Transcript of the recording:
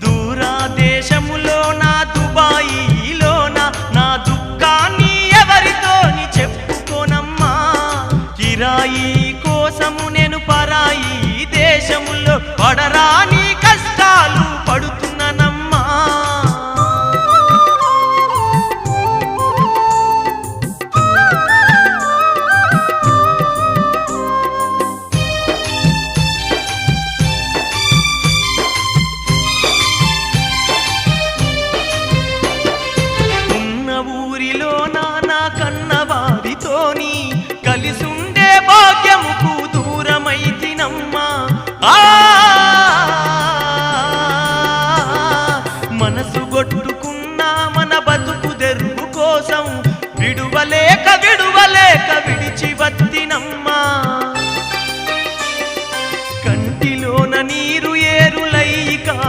దూరాదేశములోన దుబాయిలోన నా దుఃఖాన్ని ఎవరితోని చెప్పుకోనమ్మా కిరాయి కోసము నేను పరాయి దేశములో పడరాని కష్టాలు పడుతున్నానమ్మా కన్నవారితోని కలిసుండే భాగ్యముకు దూరమైతినమ్మా మనసు గొట్టుకున్న మన బతుకు తెరువు కోసం విడువలేక విడిచి వత్తినమ్మా